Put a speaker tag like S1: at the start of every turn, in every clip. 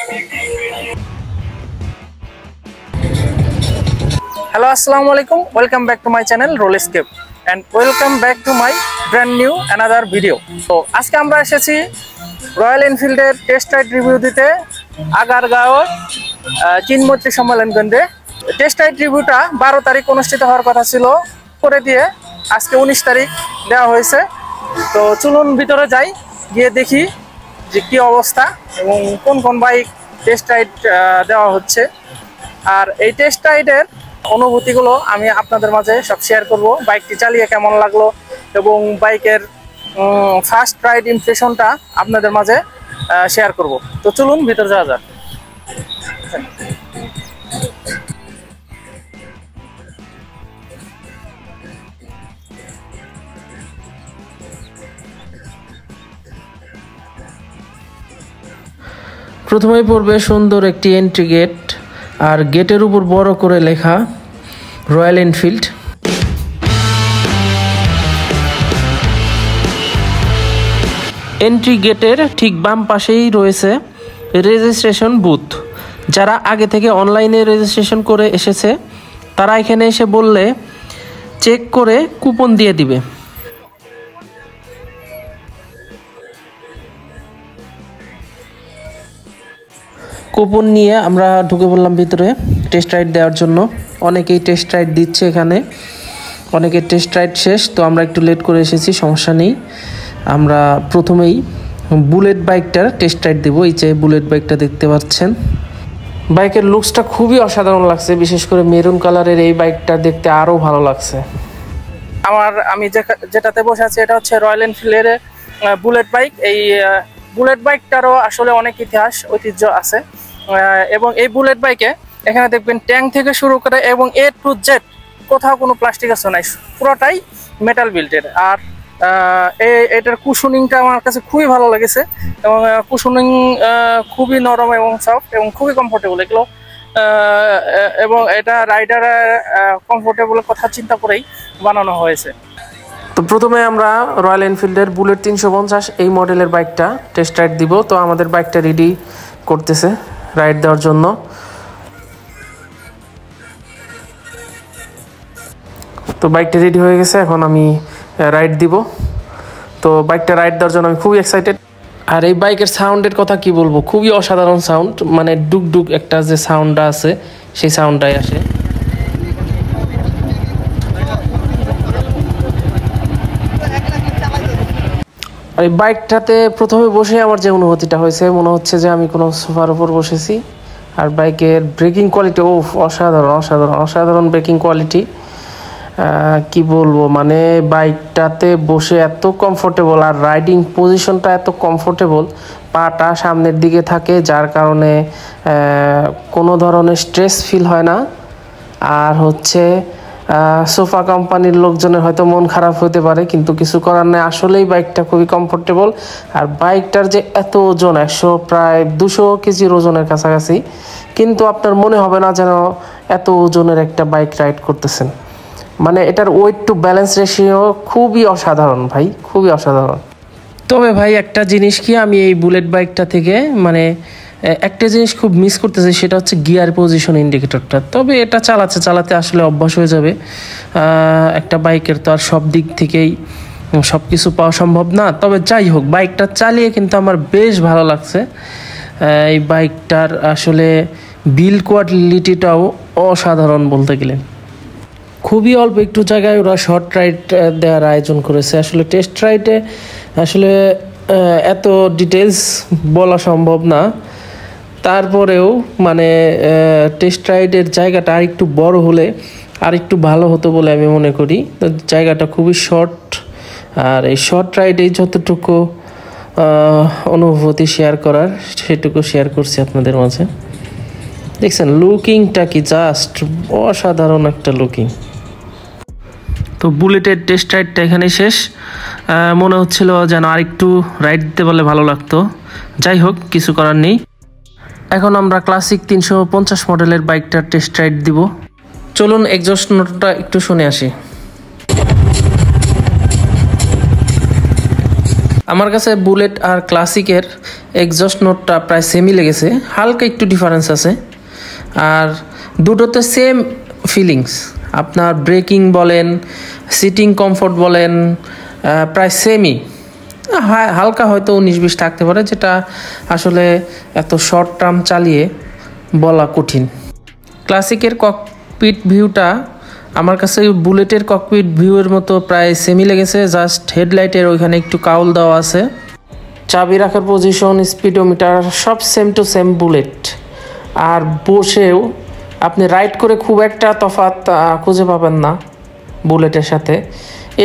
S1: Hello, Assalamualaikum. Welcome back to my channel Rolescape and welcome back to my brand new another video. So আজকে আমরা এসেছি royal এনফিল্ডের test ride review দিতে আগারগাঁও চিনমৈত্রী সম্মেলন কেন্দ্রে। Test ride রিভিউটা 12 তারিখ অনুষ্ঠিত হওয়ার কথা ছিল, করে দিয়ে আজকে 19 তারিখ দেওয়া হয়েছে। তো চলুন ভিতরে যাই, গিয়ে দেখি যে কি অবস্থা এবং কোন কোন বাইক টেস্ট রাইড দেওয়া হচ্ছে। আর এই টেস্ট রাইডের অনুভূতিগুলো আমি আপনাদের মাঝে সব শেয়ার করব, বাইকটি চালিয়ে কেমন লাগলো এবং বাইকের ফার্স্ট রাইড ইমপ্রেশনটা আপনাদের মাঝে শেয়ার করব। তো চলুন ভিতরে যাওয়া যাক।
S2: প্রথমেই পড়বে সুন্দর একটি এন্ট্রি গেট, আর গেটের উপর বড় করে লেখা রয়্যাল এনফিল্ড। এন্ট্রি গেটের ঠিক বাম পাশেই রয়েছে রেজিস্ট্রেশন বুথ। যারা আগে থেকে অনলাইনে রেজিস্ট্রেশন করে এসেছে তারা এখানে এসে বললে চেক করে কুপন দিয়ে দিবে। কুপন নিয়ে আমরা ঢুকে পড়লাম ভিতরে টেস্ট রাইড দেওয়ার জন্য। অনেকেই টেস্ট রাইড দিচ্ছে এখানে, অনেকের টেস্ট রাইড শেষ, তো আমরা একটু লেট করে এসেছি, সমস্যা নেই। আমরা প্রথমেই বুলেট বাইকটার টেস্ট রাইড দেবো। এই যে বুলেট বাইকটা দেখতে পাচ্ছেন, বাইকের লুকসটা খুবই অসাধারণ লাগছে, বিশেষ করে মেরুন কালারের এই বাইকটা দেখতে আরও ভালো লাগছে।
S1: আমি যেটাতে বসে আছি এটা হচ্ছে রয়্যাল এনফিল্ডের বুলেট বাইক। এই বুলেট বাইকটারও আসলে অনেক ইতিহাস ঐতিহ্য আছে এবং এই বুলেট বাইকে এখানে দেখবেন ট্যাঙ্ক থেকে শুরু করে এবং A to Z কোথাও কোনো প্লাস্টিক আছে নাই, পুরোটাই মেটাল বিল্টের। আর এটার কুশনিংটা আমার কাছে খুবই ভালো লেগেছে এবং কুশনিং খুবই নরম এবং সফট এবং খুবই কমফোর্টেবল এগুলো, এবং এটা রাইডারের কমফোর্টেবলের কথা চিন্তা করেই বানানো হয়েছে।
S2: তো প্রথমে আমরা রয়্যাল এনফিল্ডের বুলেট 350 এই মডেলের বাইকটা টেস্ট রাইড দিব। তো আমাদের বাইকটা রেডি করতেছে রাইড দেওয়ার জন্য। তো বাইকটা রেডি হয়ে গেছে, এখন আমি রাইড দিব। তো বাইকটা রাইড দেওয়ার জন্য আমি খুবই এক্সাইটেড। আর এই বাইকের সাউন্ডের কথা কি বলবো, খুবই অসাধারণ সাউন্ড, মানে ডুক ডুক একটা যে সাউন্ডটা আছে সেই সাউন্ডটাই আসে। আর এই বাইকটাতে প্রথমে বসে আমার যে অনুভূতিটা হয়েছে, মনে হচ্ছে যে আমি কোনো সোফার উপর বসেছি। আর বাইকের ব্রেকিং কোয়ালিটি অসাধারণ অসাধারণ অসাধারণ ব্রেকিং কোয়ালিটি, কি বলবো, মানে বাইকটাতে বসে এত কমফোর্টেবল আর রাইডিং পজিশনটা এত কমফোর্টেবল, পাটা সামনের দিকে থাকে যার কারণে কোনো ধরনের স্ট্রেস ফিল হয় না। আর হচ্ছে সোফা কোম্পানির লোকজনের হয়তো মন খারাপ হতে পারে, কিন্তু কিছু করার নেই, আসলেই বাইকটা খুবই কমফোর্টেবল। আর বাইকটার যে এত ওজন, প্রায় 200 কেজির ওজনের কাছাকাছি, কিন্তু আপনার মনে হবে না যেন এত ওজনের একটা বাইক রাইড করতেছেন। মানে এটার ওয়েট টু ব্যালেন্স রেশিও খুবই অসাধারণ ভাই, খুবই অসাধারণ। তবে ভাই একটা জিনিস কি, আমি এই বুলেট বাইকটা থেকে মানে একটা জিনিস খুব মিস করতেছি, সেটা হচ্ছে গিয়ার পজিশন ইন্ডিকেটরটা। তবে এটা চালাতে আসলে অভ্যাস হয়ে যাবে। একটা বাইকের তো আর সব দিক থেকেই সব কিছু পাওয়া সম্ভব না। তবে যাই হোক, বাইকটা চালিয়ে কিন্তু আমার বেশ ভালো লাগছে। এই বাইকটার আসলে বিল্ড কোয়ালিটিটাও অসাধারণ বলতে গেলে। খুবই অল্প একটু জায়গায় ওরা শর্ট রাইড দেওয়ার আয়োজন করেছে। আসলে টেস্ট রাইডে আসলে এত ডিটেলস বলা সম্ভব না, তারপরেও মানে টেস্ট রাইডের জায়গাটা আর একটু বড় হলে আর একটু ভালো হতো বলে আমি মনে করি। তো জায়গাটা খুবই শর্ট, আর এই শর্ট রাইডে যতটুকু অনুভূতি শেয়ার করার সেটুকু শেয়ার করছি আপনাদের মাঝে। দেখছেন লুকিংটা কি জাস্ট অসাধারণ একটা লুকিং। তো বুলেটের টেস্ট রাইডটা এখানে শেষ। মনে হচ্ছিল যেন আরেকটু রাইড দিতে পারলে ভালো লাগতো, যাই হোক কিছু করার নেই। এখন আমরা ক্লাসিক 350 মডেলের বাইকটার টেস্ট রাইড দিব। চলুন এক্সজস্ট নোটটা একটু শুনে আসি। আমার কাছে বুলেট আর ক্লাসিকের এক্সজস্ট নোটটা প্রায় সেমই লেগেছে, হালকা একটু ডিফারেন্স আছে। আর দুটোতে সেম ফিলিংস, আপনার ব্রেকিং বলেন, সিটিং কমফোর্ট বলেন, প্রায় সেমই। হালকা হয়তো 19-20 থাকতে পারে, যেটা আসলে এত শর্ট টার্ম চালিয়ে বলা কঠিন। ক্লাসিকের ককপিট ভিউটা আমার কাছে বুলেটের ককপিট ভিউয়ের মতো প্রায় সেমই লেগেছে, জাস্ট হেডলাইটের ওইখানে একটু কাউল দেওয়া আছে। চাবি রাখার পজিশন, স্পিডোমিটার সব সেম টু সেম বুলেট। আর বসেও আপনি রাইড করে খুব একটা তফাৎ খুঁজে পাবেন না বুলেটের সাথে।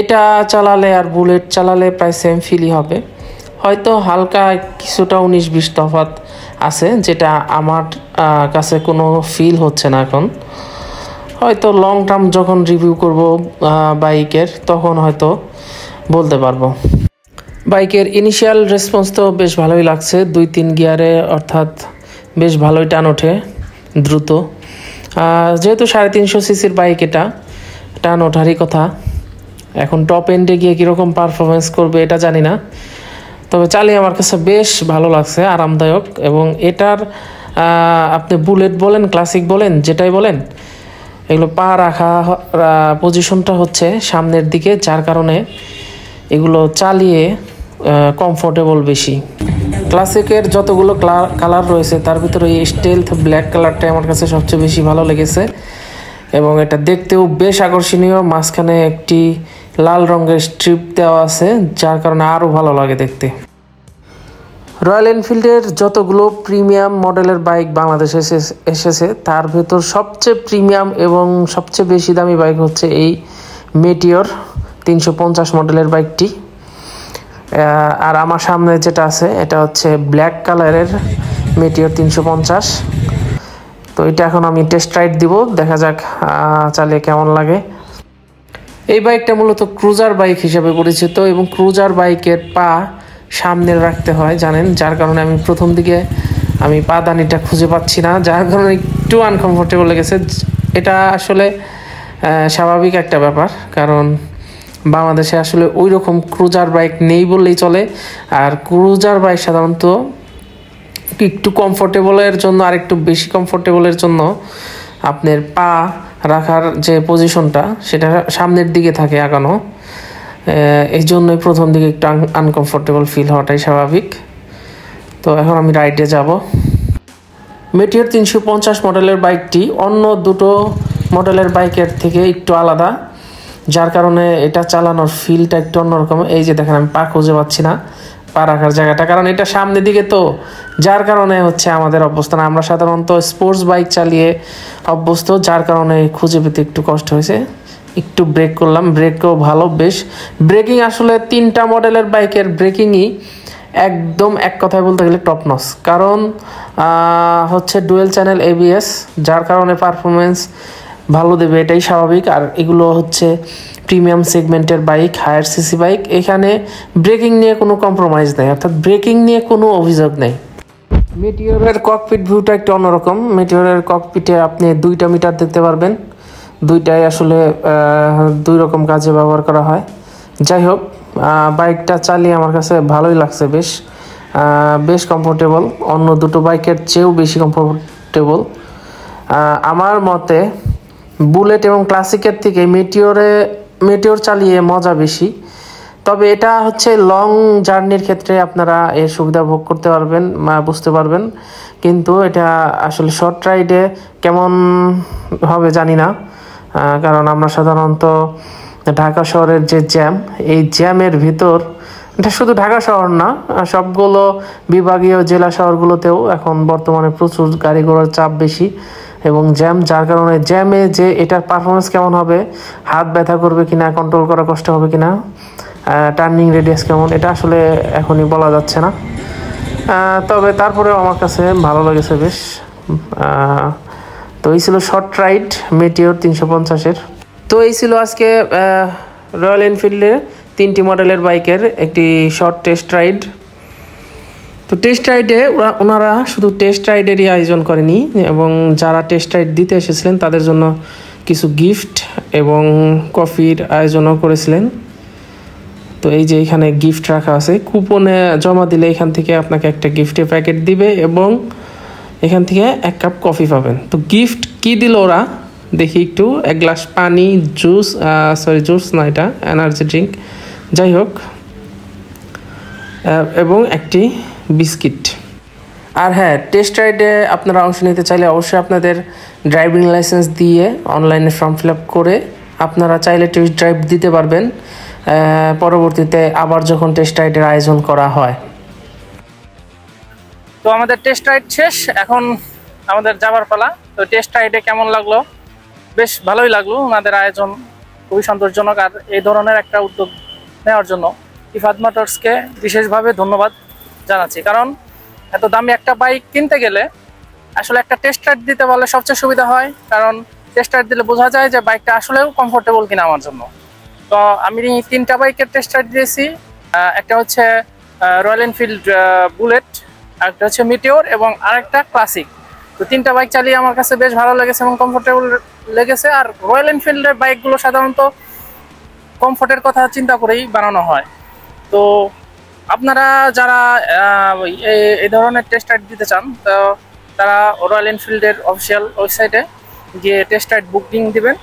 S2: এটা চালালে আর বুলেট চালালে প্রায় সেম ফিলই হবে, হয়তো হালকা কিছুটা 19-20 তফাৎ আছে, যেটা আমার কাছে কোনো ফিল হচ্ছে না এখন। হয়তো লং টার্ম যখন রিভিউ করব বাইকের, তখন হয়তো বলতে পারবো। বাইকের ইনিশিয়াল রেসপন্স তো বেশ ভালোই লাগছে, 2-3 গিয়ারে, অর্থাৎ বেশ ভালোই টান ওঠে দ্রুত। যেহেতু 350 সিসির বাইক, এটা টান ওঠারই কথা। এখন টপ এন্ডে গিয়ে কীরকম পারফরমেন্স করবে এটা জানি না, তবে চালিয়ে আমার কাছে বেশ ভালো লাগছে, আরামদায়ক। এবং এটার আপনি বুলেট বলেন, ক্লাসিক বলেন, যেটাই বলেন, এগুলো পা রাখা পজিশনটা হচ্ছে সামনের দিকে, যার কারণে এগুলো চালিয়ে কমফোর্টেবল বেশি। ক্লাসিকের যতগুলো কালার রয়েছে তার ভিতরে এই স্টেলথ ব্ল্যাক কালারটা আমার কাছে সবচেয়ে বেশি ভালো লেগেছে, এবং এটা দেখতেও বেশ আকর্ষণীয়। মাঝখানে একটি লাল রঙের স্ট্রিপ দেওয়া আছে, যার কারণে আরও ভালো লাগে দেখতে। রয়্যাল এনফিল্ডের যতগুলো প্রিমিয়াম মডেলের বাইক বাংলাদেশে এসেছে, তার ভেতর সবচেয়ে প্রিমিয়াম এবং সবচেয়ে বেশি দামি বাইক হচ্ছে এই মেটিওর 350 মডেলের বাইকটি। আর আমার সামনে যেটা আছে এটা হচ্ছে ব্ল্যাক কালারের মেটিওর 350। তো এটা এখন আমি টেস্ট রাইড দিব, দেখা যাক চালিয়ে কেমন লাগে। এই বাইকটা মূলত ক্রুজার বাইক হিসেবে পরিচিত, এবং ক্রুজার বাইকের পা সামনে রাখতে হয় জানেন, যার কারণে আমি প্রথম দিকে পাদানিটা খুঁজে পাচ্ছি না, যার কারণে একটু আনকমফোর্টেবল লেগেছে। এটা আসলে স্বাভাবিক একটা ব্যাপার, কারণ বাংলাদেশে আসলে ওই রকম ক্রুজার বাইক নেই বললেই চলে। আর ক্রুজার বাইক সাধারণত একটু কমফোর্টেবলের জন্য, আর একটু বেশি কমফোর্টেবলের জন্য আপনার পা রাখার যে পজিশনটা সেটা সামনের দিকে থাকে আগানো, এই জন্যই প্রথম দিকে একটু আনকমফোর্টেবল ফিল হওয়াটাই স্বাভাবিক। তো এখন আমি রাইডে যাব। মেটিওর 350 মডেলের বাইকটি অন্য দুটো মডেলের বাইকের থেকে একটু আলাদা, যার কারণে এটা চালানোর ফিলটা একটু অন্যরকম। এই যে দেখেন আমি পা খুঁজে পাচ্ছি না, পা রাখার জায়গাটা, কারণ এটা সামনের দিকে, তো যার কারণে হচ্ছে আমাদের অবস্থান, আমরা সাধারণত স্পোর্টস বাইক চালিয়ে অভ্যস্ত, যার কারণে খুঁজে পেতে একটু কষ্ট হয়েছে। একটু ব্রেক করলাম, ব্রেকও ভালো বেশ। ব্রেকিং আসলে 3টা মডেলের বাইকের ব্রেকিংই একদম এক কথায় বলতে গেলে টপ নচ, কারণ হচ্ছে ডুয়েল চ্যানেল ABS, যার কারণে পারফরমেন্স ভালো দেবে, এটাই স্বাভাবিক। আর এগুলো হচ্ছে প্রিমিয়াম সেগমেন্টের বাইক, হায়ার সিসি বাইক, এখানে ব্রেকিং নিয়ে কোনো কম্প্রোমাইজ নেই, অর্থাৎ ব্রেকিং নিয়ে কোনো অভিযোগ নেই। মেটিওরের ককপিট ভিউটা একটু অন্যরকম। মেটিওরের ককপিটে আপনি 2টা মিটার দেখতে পারবেন, 2টাই আসলে 2 রকম কাজে ব্যবহার করা হয়। যাই হোক, বাইকটা চালিয়ে আমার কাছে ভালোই লাগছে, বেশ কমফোর্টেবল, অন্য দুটো বাইকের চেয়েও বেশি কমফোর্টেবল আমার মতে। বুলেট এবং ক্লাসিকের থেকে মেটিওর চালিয়ে মজা বেশি, তবে এটা হচ্ছে লং জার্নির ক্ষেত্রে আপনারা এর সুবিধা ভোগ করতে পারবেন, বুঝতে পারবেন। কিন্তু এটা আসলে শর্ট রাইডে কেমন হবে জানি না, কারণ আমরা সাধারণত ঢাকা শহরের যে জ্যাম, এই জ্যামের ভিতর, এটা শুধু ঢাকা শহর না, সবগুলো বিভাগীয় জেলা শহরগুলোতেও এখন বর্তমানে প্রচুর গাড়ি ঘোড়ার চাপ বেশি এবং জ্যাম, যার কারণে জ্যামে যে এটার পারফরমেন্স কেমন হবে, হাত ব্যথা করবে কিনা, কন্ট্রোল করা কষ্ট হবে কিনা, টার্নিং রেডিয়াস কেমন, এটা আসলে এখনই বলা যাচ্ছে না। তবে তারপরেও আমার কাছে ভালো লেগেছে বেশ। তো এই ছিল শর্ট রাইড মেটিওর 350-এর। তো এই ছিল আজকে রয়্যাল এনফিল্ডের 3টি মডেলের বাইকের একটি শর্ট টেস্ট রাইড। তো টেস্ট রাইডে ওনারা শুধু টেস্ট রাইডেরই আয়োজন করেনি, এবং যারা টেস্ট রাইড দিতে এসেছিলেন তাদের জন্য কিছু গিফট এবং কফির আয়োজনও করেছিলেন। তো তো এই যে এখানে গিফট রাখা আছে, কুপনে জমা দিলে এখান থেকে আপনাকে একটা গিফটের প্যাকেট দিবে এবং এখান থেকে 1 কাপ কফি পাবেন। তো গিফট কি দিল ওরা দেখি একটু, 1 গ্লাস পানি, জুস, জুস না এটা এনার্জি ড্রিঙ্ক, যাই হোক, এবং একটি বিস্কিট। আর হ্যাঁ, টেস্ট রাইডে আপনারা অংশ নিতে চাইলে অবশ্যই আপনাদের ড্রাইভিং লাইসেন্স দিয়ে অনলাইনে ফর্ম ফিল আপ করে আপনারা চাইলে টেস্ট ড্রাইভ দিতে পারবেন পরবর্তীতে আবার যখন টেস্ট রাইডের আয়োজন করা হয়।
S1: তো আমাদের টেস্ট রাইড শেষ, এখন আমাদের যাবার পালা। তো টেস্ট রাইডে কেমন লাগলো? বেশ ভালোই লাগলো, ওনাদের আয়োজন খুবই সন্তোষজনক। আর এই ধরনের একটা উদ্যোগ নেওয়ার জন্য ইফাদ মোটরসকে বিশেষভাবে ধন্যবাদ জানাচ্ছি, কারণ এত দামি একটা বাইক কিনতে গেলে আসলে একটা টেস্ট রাইড দিতে পারলে সবচেয়ে সুবিধা হয়, কারণ টেস্ট রাইড দিলে বোঝা যায় যে বাইকটা আসলেও কমফোর্টেবল কিনা আমার জন্য। তো আমি 3টা বাইকের টেস্ট রাইড দিয়েছি, একটা হচ্ছে রয়্যাল এনফিল্ড বুলেট, আরেকটা হচ্ছে মিটিওর এবং আরেকটা ক্লাসিক। তো 3টা বাইক চালিয়ে আমার কাছে বেশ ভালো লেগেছে এবং কমফোর্টেবল লেগেছে। আর রয়্যাল এনফিল্ডের বাইকগুলো সাধারণত কমফোর্টের কথা চিন্তা করেই বানানো হয়। তো আপনারা যারা এই ধরনের টেস্ট রাইড দিতে চান, তো তারা রয়্যাল এনফিল্ডের অফিসিয়াল ওয়েবসাইটে গিয়ে টেস্ট রাইড বুকিং দিবেন।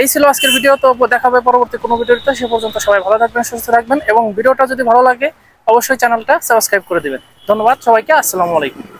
S1: এই ছিল আজকের ভিডিও, তো দেখা হবে পরবর্তী কোনো ভিডিওতে। সে পর্যন্ত সবাই ভালো থাকবেন, সুস্থ থাকবেন এবং ভিডিওটা যদি ভালো লাগে অবশ্যই চ্যানেলটা সাবস্ক্রাইব করে দিবেন। ধন্যবাদ সবাইকে, আসসালামু আলাইকুম।